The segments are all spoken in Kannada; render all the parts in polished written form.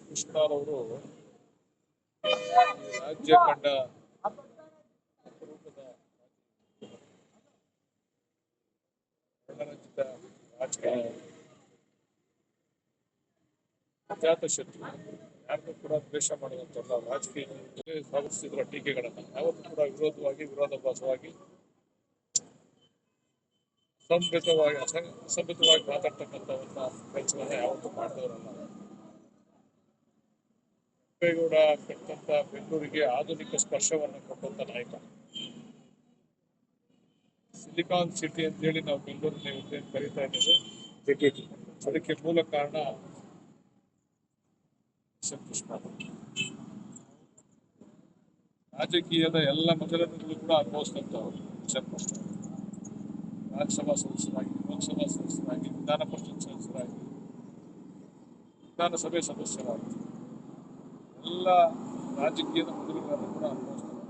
ಕೃಷ್ಣರವರು ರಾಜ್ಯ ಕಂಡ ಅಪರೂಪದ ವರ್ಣರಂಜಿತ ರಾಜಕೀಯ ಅಜಾತ ಶತ್ರು, ಯಾರನ್ನೂ ಕೂಡ ದ್ವೇಷ ಮಾಡುವಂತಲ್ಲ. ರಾಜಕೀಯ ಸ್ವಾಗತಿಸಿದ್ರ ಟೀಕೆಗಳನ್ನ ಯಾವತ್ತೂ ಕೂಡ ವಿರೋಧಾಭಾಸವಾಗಿ ಅಸಂಗತವಾಗಿ ಮಾತಾಡ್ತಕ್ಕಂಥವನ್ನ ಕೆಲಸವನ್ನ ಯಾವತ್ತೂ ಮಾಡಿದವರಲ್ಲ. ಕೆಂಪೇಗೌಡ ಕಟ್ಟಂತ ಬೆಂಗಳೂರಿಗೆ ಆಧುನಿಕ ಸ್ಪರ್ಶವನ್ನು ಕೊಟ್ಟಂತ ನಾಯಕ. ಸಿಲಿಕಾನ್ ಸಿಟಿ ಅಂತ ಹೇಳಿ ನಾವು ಬೆಂಗಳೂರಿನ ಕರೀತಾ ಇದ್ದೇವೆ. ಅದಕ್ಕೆ ಮೂಲ ಕಾರಣ ಕೃಷ್ಣ. ರಾಜಕೀಯದ ಎಲ್ಲ ಮಜಲುಗಳು ಕೂಡ ಅನುಭವಿಸಿದಂಥವ್ರು ಕೃಷ್ಣ. ರಾಜ್ಯಸಭಾ ಸದಸ್ಯರಾಗಿ, ಲೋಕಸಭಾ ಸದಸ್ಯರಾಗಿ, ವಿಧಾನ ಪರಿಷತ್ ಸದಸ್ಯರಾಗಿ, ವಿಧಾನಸಭೆ ಸದಸ್ಯರಾಗಿ ಎಲ್ಲ ರಾಜಕೀಯದ ಮೊದಲುಗಳನ್ನು ಕೂಡ ಅನುಭವಿಸ್ತಾರೆ.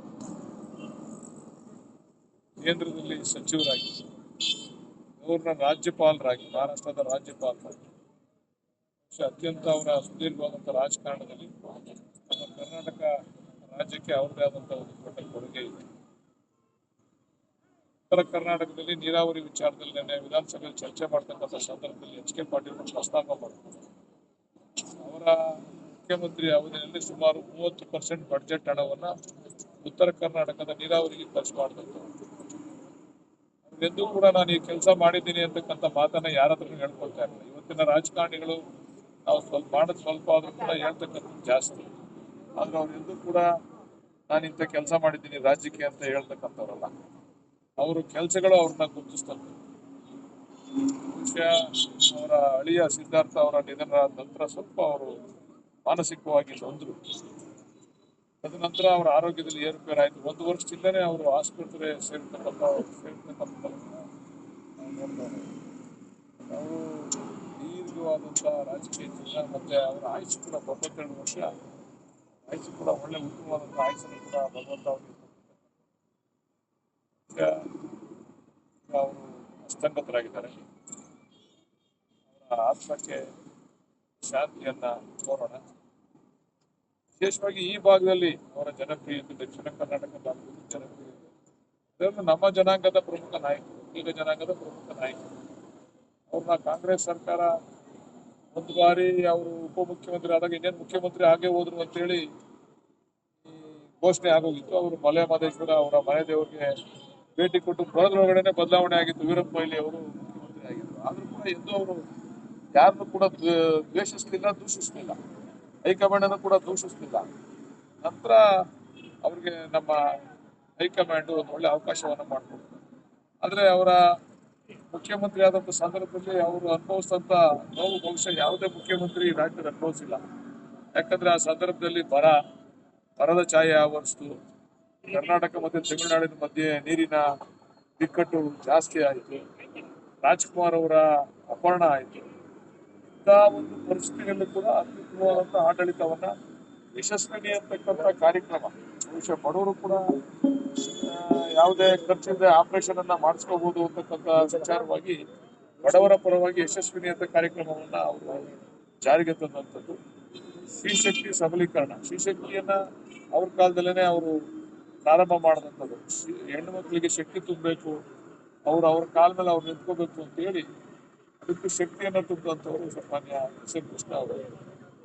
ಕೇಂದ್ರದಲ್ಲಿ ಸಚಿವರಾಗಿ, ಗವರ್ನರ್, ರಾಜ್ಯಪಾಲರಾಗಿ, ಮಹಾರಾಷ್ಟ್ರದ ರಾಜ್ಯಪಾಲರಾಗಿ, ಅತ್ಯಂತ ಅವರ ಸುದೀರ್ಘವಾದಂತಹ ರಾಜಕಾರಣದಲ್ಲಿ ನಮ್ಮ ಕರ್ನಾಟಕ ರಾಜ್ಯಕ್ಕೆ ಅವರದೇ ಆದಂತಹ ಒಂದು ದೊಡ್ಡ ಕೊಡುಗೆ ಇದೆ. ಉತ್ತರ ಕರ್ನಾಟಕದಲ್ಲಿ ನೀರಾವರಿ ವಿಚಾರದಲ್ಲಿ ನಿನ್ನೆ ವಿಧಾನಸಭೆಯಲ್ಲಿ ಚರ್ಚೆ ಮಾಡ್ತಕ್ಕಂಥ ಸಂದರ್ಭದಲ್ಲಿ ಎಚ್ ಕೆ ಪಾಟೀಲ್ ಪ್ರಸ್ತಾಪ ಮಾಡಿದ್ರು. ಅವರ ಮುಖ್ಯಮಂತ್ರಿ ಅವಧಿಯಲ್ಲಿ ಸುಮಾರು 30% ಬಡ್ಜೆಟ್ ಹಣವನ್ನ ಉತ್ತರ ಕರ್ನಾಟಕದ ನೀರಾವರಿಗೆ ಖರ್ಚು ಮಾಡಿದಂತ. ಎಂದೂ ಕೂಡ ನಾನು ಈ ಕೆಲಸ ಮಾಡಿದ್ದೀನಿ ಅಂತಕ್ಕಂಥ ಮಾತನ್ನ ಯಾರ ಹತ್ರ ಹೇಳ್ಕೊಳ್ತಾ ಇರಲಿಲ್ಲ. ಇವತ್ತಿನ ರಾಜಕಾರಣಿಗಳು ನಾವು ಸ್ವಲ್ಪ ಆದ್ರೂ ಕೂಡ ಹೇಳ್ತಕ್ಕಂಥದ್ದು ಜಾಸ್ತಿ. ಆದ್ರೆ ಅವ್ರು ಎಂದೂ ಕೂಡ ನಾನು ಇಂಥ ಕೆಲಸ ಮಾಡಿದ್ದೀನಿ ರಾಜ್ಯಕ್ಕೆ ಅಂತ ಹೇಳ್ತಕ್ಕಂಥವ್ರಲ್ಲ. ಅವರು ಕೆಲಸಗಳು ಅವ್ರನ್ನ ಗುರುತಿಸ್ತಂತೆ. ಅವರ ಅಳಿಯ ಸಿದ್ಧಾರ್ಥ ಅವರ ನಿಧನರಾದ ನಂತರ ಸ್ವಲ್ಪ ಅವರು ಮಾನಸಿಕವಾಗಿ ನೊಂದ್ರು. ತದನಂತರ ಅವರ ಆರೋಗ್ಯದಲ್ಲಿ ಏರುಪೇರಾಯಿತು. 1 ವರ್ಷದಿಂದಲೇ ಅವರು ಆಸ್ಪತ್ರೆ ಸೇರ್ತಕ್ಕಂಥ ಅವರು ದೀರ್ಘವಾದಂತಹ ರಾಜಕೀಯ ಜೀವನ ಮತ್ತೆ ಅವರ ಆಯುಷ್ ಕೂಡ 92 ವರ್ಷ ಆಯುಷ್ ಕೂಡ ಒಳ್ಳೆ ಉತ್ತಮವಾದಂತಹ ಆಯುಷನ್ನು ಕೂಡ ಭಗವಂತ ಅವರಿಗೆ ಅವರು ಹಸ್ತಂಗತರಾಗಿದ್ದಾರೆ. ಅವರ ಆತ್ಮಕ್ಕೆ ಶಾಂತಿಯನ್ನ ಕೋರೋಣ. ವಿಶೇಷವಾಗಿ ಈ ಭಾಗದಲ್ಲಿ ಅವರ ಜನಪ್ರಿಯತೆ, ದಕ್ಷಿಣ ಕರ್ನಾಟಕ ಭಾಗದಲ್ಲಿ ಜನಪ್ರಿಯತೆ, ಅದನ್ನು ನಮ್ಮ ಜನಾಂಗದ ಪ್ರಮುಖ ನಾಯಕರು, ಈಗ ಜನಾಂಗದ ಪ್ರಮುಖ ನಾಯಕರು. ಅವ್ರನ್ನ ಕಾಂಗ್ರೆಸ್ ಸರ್ಕಾರ ಒಂದು ಬಾರಿ ಅವರು ಉಪಮುಖ್ಯಮಂತ್ರಿ ಆದಾಗ ಇನ್ನೇನು ಮುಖ್ಯಮಂತ್ರಿ ಆಗೇ ಹೋದ್ರು ಅಂತೇಳಿ ಘೋಷಣೆ ಆಗೋಗಿತ್ತು. ಅವರು ಮಲೆ ಮಹದೇಶ್ವರ ಅವರ ಮನೆ ದೇವರಿಗೆ ಭೇಟಿ ಕೊಟ್ಟು ಬರೋದ್ರೊಳಗಡೆ ಬದಲಾವಣೆ ಆಗಿತ್ತು. ವೀರಪ್ಪ ಮೊಯ್ಲಿ ಅವರು ಮುಖ್ಯಮಂತ್ರಿ ಆಗಿದ್ರು. ಆದ್ರೂ ಕೂಡ ಎಂದೂ ಅವರು ಯಾರನ್ನು ಕೂಡ ದ್ವೇಷಿಸಲಿಲ್ಲ, ದೂಷಿಸಲಿಲ್ಲ. ಹೈಕಮಾಂಡ್ ಕೂಡ ದೂಷಿಸಲಿಲ್ಲ. ನಂತರ ಅವ್ರಿಗೆ ನಮ್ಮ ಹೈಕಮಾಂಡ್ ಒಂದು ಒಳ್ಳೆ ಅವಕಾಶವನ್ನು ಮಾಡಿಕೊಡ್ತಾರೆ. ಆದ್ರೆ ಅವರ ಮುಖ್ಯಮಂತ್ರಿ ಆದಂತ ಸಂದರ್ಭದಲ್ಲಿ ಅವರು ಅನುಭವಿಸಿದಂತ ನೋವು ಬಹುಶಃ ಯಾವುದೇ ಮುಖ್ಯಮಂತ್ರಿ ರಾಜ್ಯದಲ್ಲಿ ಅನುಭವಿಸಿಲ್ಲ. ಯಾಕಂದ್ರೆ ಆ ಸಂದರ್ಭದಲ್ಲಿ ಬರದ ಛಾಯೆ ಆವರಿಸಿತು. ಕರ್ನಾಟಕ ಮತ್ತು ತಮಿಳುನಾಡಿನ ಮಧ್ಯೆ ನೀರಿನ ಬಿಕ್ಕಟ್ಟು ಜಾಸ್ತಿ ಆಯಿತು. ರಾಜ್ಕುಮಾರ್ ಅವರ ಅಪಹರಣ ಆಯಿತು. ಇಂಥ ಒಂದು ಪರಿಸ್ಥಿತಿಯಲ್ಲಿ ಕೂಡ ಅತ್ಯುತ್ತಮವಾದಂತಹ ಆಡಳಿತವನ್ನ ಯಶಸ್ವಿನಿ ಅಂತಕ್ಕಂಥ ಕಾರ್ಯಕ್ರಮ, ಬಹುಶಃ ಬಡವರು ಕೂಡ ಯಾವುದೇ ಖರ್ಚಿಲ್ಲದೆ ಆಪರೇಷನ್ ಅನ್ನ ಮಾಡಿಸ್ಕೋಬಹುದು ಅಂತಕ್ಕಂಥ ವಿಚಾರವಾಗಿ ಬಡವರ ಪರವಾಗಿ ಯಶಸ್ವಿನಿ ಅಂತ ಕಾರ್ಯಕ್ರಮವನ್ನ ಅವರು ಜಾರಿಗೆ ತಂದಂಥದ್ದು. ಸ್ತ್ರೀಶಕ್ತಿ ಸಬಲೀಕರಣ, ಸ್ತ್ರೀಶಕ್ತಿಯನ್ನ ಅವ್ರ ಕಾಲದಲ್ಲೇನೆ ಅವರು ಪ್ರಾರಂಭ ಮಾಡಿದಂಥದ್ದು. ಹೆಣ್ಣು ಮಕ್ಕಳಿಗೆ ಶಕ್ತಿ ತುಂಬಬೇಕು, ಅವ್ರ ಕಾಲ ಮೇಲೆ ಅವ್ರು ನಿಂತ್ಕೋಬೇಕು ಅಂತ ಹೇಳಿ ಅದಕ್ಕೆ ಶಕ್ತಿಯನ್ನ ತುಂಬಿದಂಥವ್ರು ಮಾನ್ಯ ಎಸ್ ಎಂ ಕೃಷ್ಣ ಅವರು.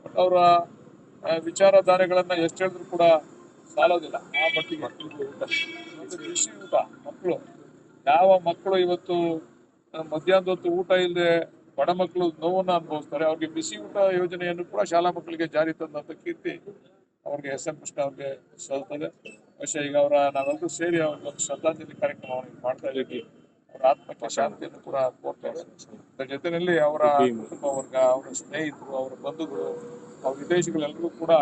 ಬಟ್ ಅವರ ವಿಚಾರಧಾರೆಗಳನ್ನ ಎಷ್ಟು ಹೇಳಿದ್ರು ಕೂಡ ಸಾಲೋದಿಲ್ಲ. ಆ ಮಟ್ಟಿಗೆ ಬಿಸಿ ಊಟ, ಮಕ್ಕಳು ಯಾವ ಮಕ್ಕಳು ಇವತ್ತು ಮಧ್ಯಾಹ್ನದ ಹೊತ್ತು ಊಟ ಇಲ್ಲದೆ ಬಡ ಮಕ್ಕಳು ನೋವನ್ನ ಅನುಭವಿಸ್ತಾರೆ, ಅವ್ರಿಗೆ ಬಿಸಿ ಊಟ ಯೋಜನೆಯನ್ನು ಕೂಡ ಶಾಲಾ ಮಕ್ಕಳಿಗೆ ಜಾರಿ ತಂದಂತ ಕೀರ್ತಿ ಅವ್ರಿಗೆ ಎಸ್ ಎಂ ಕೃಷ್ಣ ಅವ್ರಿಗೆ ಸಲ್ತದೆ. ಬಹುಶಃ ಈಗ ನಾವೆಲ್ಲರೂ ಸೇರಿ ಅವ್ರಿಗೊಂದು ಶ್ರದ್ಧಾಂಜಲಿ ಕಾರ್ಯಕ್ರಮವನ್ನು ಮಾಡ್ತಾ ಇದ್ದೀವಿ. ಅವರ ಆತ್ಮಕ್ಕೆ ಶಾಂತಿಯನ್ನು ಕೂಡ ಕೋರ್ತೇವೆ. ಅದರ ಜೊತೆಯಲ್ಲಿ ಅವರ ಕುಟುಂಬ ವರ್ಗ, ಅವರ ಸ್ನೇಹಿತರು, ಅವರ ಬಂಧುಗಳು, ಅವ್ರ ವಿದೇಶಿಗಳೆಲ್ಲರೂ ಕೂಡ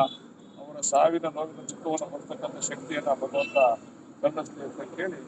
ಅವರ ಸಾವಿನ ನೋವಿನ ಚಿತ್ರವನ್ನು ಬರ್ತಕ್ಕಂಥ ಶಕ್ತಿಯನ್ನ ಭಗವಂತ ಕರುಣಿಸಲಿ ಅಂತ ಕೇಳಿ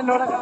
ನೋಡಕ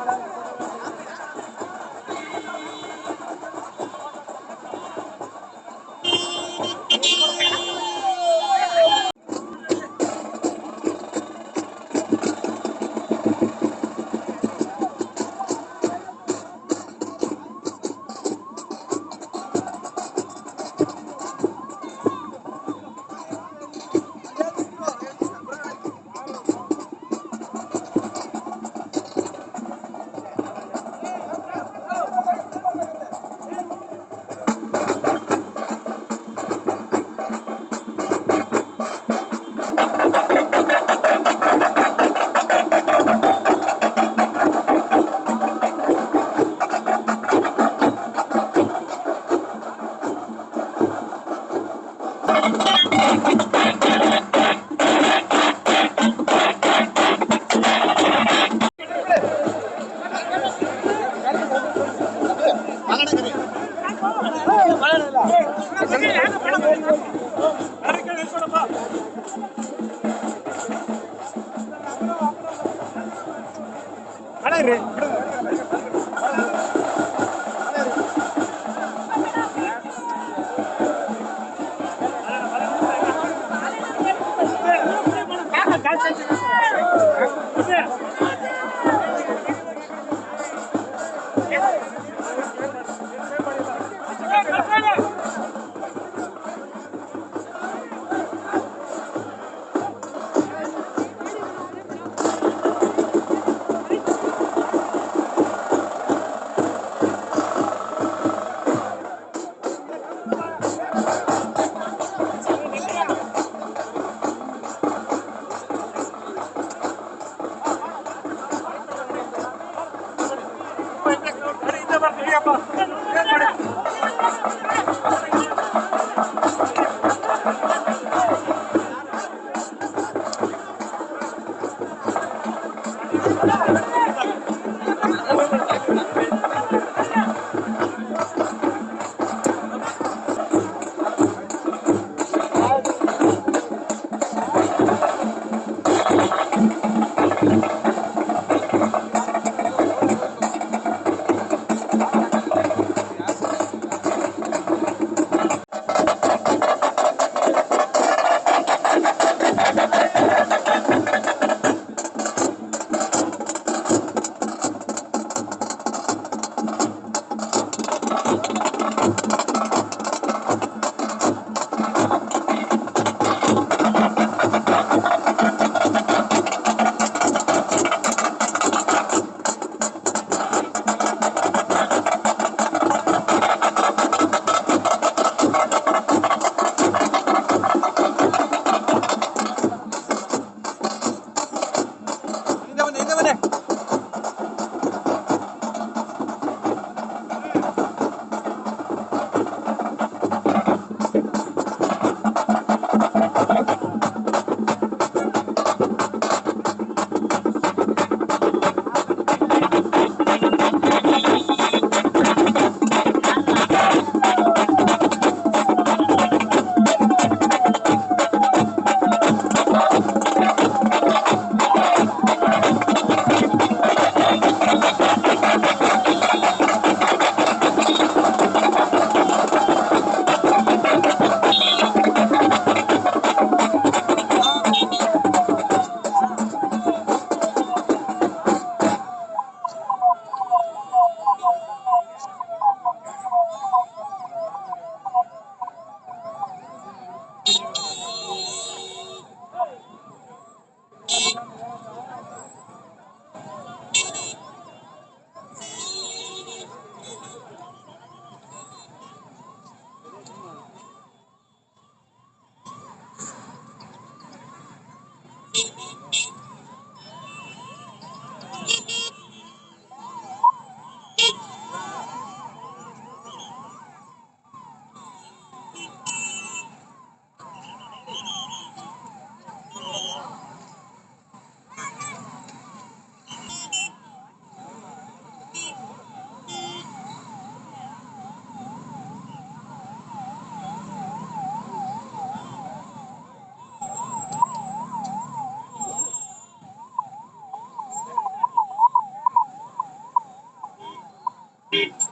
ಮಾಡಿ